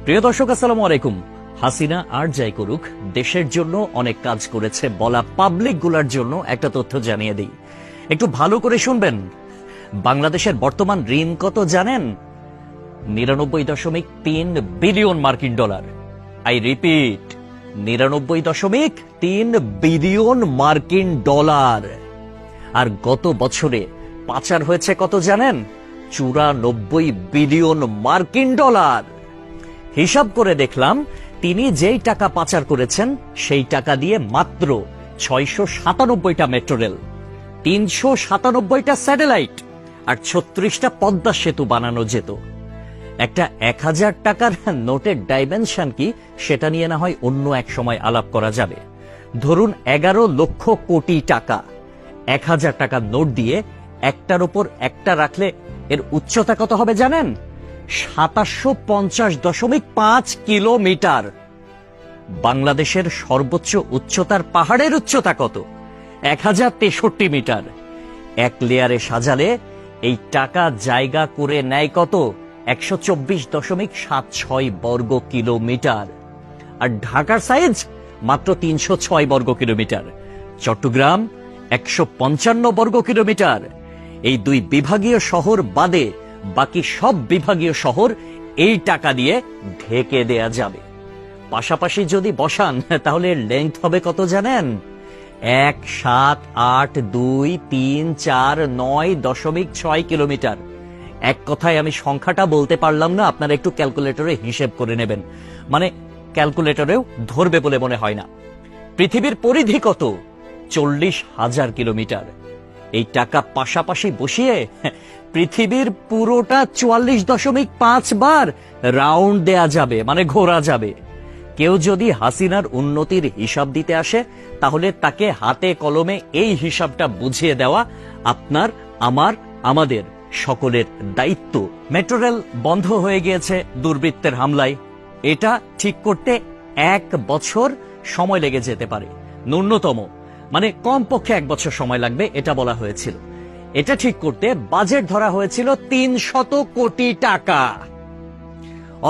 প্রিয় দর্শক, আসসালামু আলাইকুম। হাসিনা আর যাই করুক, দেশের জন্য অনেক কাজ করেছে বলা পাবলিক গুলার জন্য একটা তথ্য জানিয়ে দিই, একটু ভালো করে শুনবেন। বাংলাদেশের বর্তমান ঋণ কত জানেন? 99.3 বিলিয়ন মার্কিন ডলার। আই রিপিট, 99.3 বিলিয়ন মার্কিন ডলার। আর গত বছরে পাচার হয়েছে কত জানেন? 94 বিলিয়ন মার্কিন ডলার। হিসাব করে দেখলাম, তিনি যেই টাকা পাচার করেছেন সেই টাকা দিয়ে মাত্র 697টা মেট্রো রেল, 397টা স্যাটেলাইট আর 36টা পদ্মা সেতু বানানো যেত। একটা 1000 টাকার নোটের ডাইমেনশন কি, সেটা নিয়ে না হয় অন্য এক সময় আলাপ করা যাবে। ধরুন 11 লক্ষ কোটি টাকা 1000 টাকার নোট দিয়ে একটার উপর একটা রাখলে এর উচ্চতা কত হবে জানেন? 750.5 কিলোমিটার। বাংলাদেশের সর্বোচ্চ উচ্চতার পাহাড়ের উচ্চতা কত? 1063 মিটার। এক লেয়ারে সাজালে এই টাকা জায়গা করে নেয় কত? 124.76 বর্গ কিলোমিটার। আর ঢাকার সাইজ মাত্র 306 বর্গ কিলোমিটার, চট্টগ্রাম 155 বর্গ কিলোমিটার। এই দুই বিভাগীয় শহর বাদে বাকি সব বিভাগীয় শহর এই টাকা দিয়ে ঢেকে দেয়া যাবে। পাশাপাশি যদি বসান তাহলে লেংথ হবে কত জানেন? 1,7,8,2,3,4,9.6 কিলোমিটার। এক কথায় আমি সংখ্যাটা বলতে পারলাম না, আপনারা একটু ক্যালকুলেটরে হিসেব করে নেবেন, মানে ক্যালকুলেটরেও ধরবে বলে মনে হয় না। পৃথিবীর পরিধি কত? 40,000 কিলোমিটার। এই টাকা পাশাপাশি বসিয়ে পৃথিবীর পুরোটা 44.5 বার রাউন্ড দেয়া যাবে, মানে ঘোরা যাবে। কেউ যদি হাসিনার উন্নতির হিসাব দিতে আসে, তাহলে তাকে হাতে কলমে এই হিসাবটা বুঝিয়ে দেওয়া আপনার, আমার, আমাদের সকলের দায়িত্ব। মেট্রো রেল বন্ধ হয়ে গিয়েছে দুর্বৃত্তের হামলায়। এটা ঠিক করতে 1 বছর সময় লেগে যেতে পারে, ন্যূনতম, মানে কমপক্ষে 1 বছর সময় লাগবে এটা বলা হয়েছিল। এটা ঠিক করতে বাজেট ধরা হয়েছিল 300 কোটি টাকা।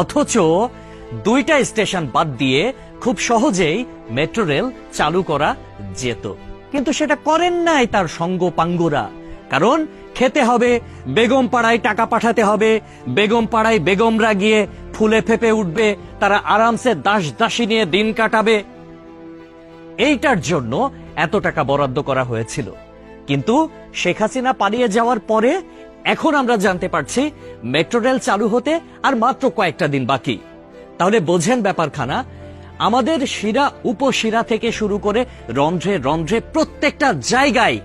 অথচ 2টা স্টেশন বাদ দিয়ে খুব সহজেই মেট্রো রেল চালু করা যেত, কিন্তু সেটা করেন নাই তার সঙ্গপাঙ্গরা। কারণ খেতে হবে, বেগম পাড়ায় টাকা পাঠাতে হবে, বেগম পাড়ায় বেগমরা গিয়ে ফুলে ফেপে উঠবে, তারা আরামসে দাস দাসী নিয়ে দিন কাটাবে। এইটার জন্য এত টাকা বরাদ্দ করা হয়েছিল। কিন্তু শেখ হাসিনা পালিয়ে যাওয়ার পরে এখন আমরা জানতে পারছি মেট্রো রেল চালু হতে আর মাত্র কয়েকটা দিন বাকি। তাহলে বোঝেন ব্যাপারখানা। আমাদের শিরা উপশিরা থেকে শুরু করে রন্ধ্রে রন্ধ্রে প্রত্যেকটা জায়গায়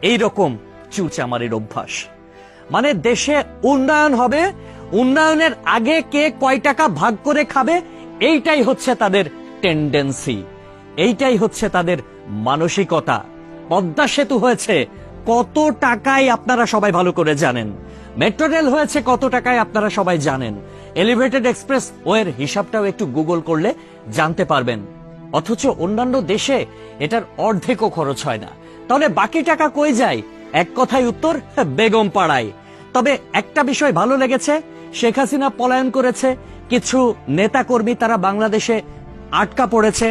এইরকম চুরচামারির অভ্যাস। মানে দেশে উন্নয়ন হবে, উন্নয়নের আগে কে কয় টাকা ভাগ করে খাবে, এইটাই হচ্ছে তাদের টেন্ডেন্সি, এইটাই হচ্ছে তাদের মানসিকতা। পদ্মা সেতু হয়েছে কত টাকায় আপনারা সবাই ভালো করে জানেন। মেট্রো রেল হয়েছে কত টাকায় আপনারা সবাই জানেন। এলিভেটেড এক্সপ্রেস ওয়ের হিসাবটাও একটু গুগল করলে জানতে পারবেন। অথচ অন্যান্য দেশে এটার অর্ধেকও খরচ হয় না। তাহলে বাকি টাকা কই যায়? এক কথায় উত্তর, বেগম পাড়ায়। তবে একটা বিষয় ভালো লেগেছে, শেখ হাসিনা পলায়ন করেছে, কিছু নেতাকর্মী তারা বাংলাদেশে আটকা পড়েছে,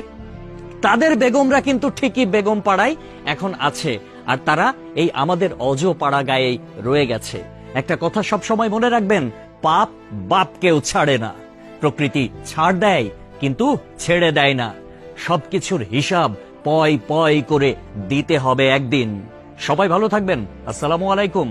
তাদের বেগমরা কিন্তু ঠিকই বেগম পাড়ায় এখন আছে, আর তারা এই আমাদের অজ পাড়া গায়েই রয়ে গেছে। একটা কথা সব সময় মনে রাখবেন, পাপ বাপকেও ছাড়ে না। প্রকৃতি ছাড় দেয় কিন্তু ছেড়ে দেয় না। সবকিছুর হিসাব পয় পয় করে দিতে হবে একদিন। সবাই ভালো থাকবেন। আসসালামু আলাইকুম।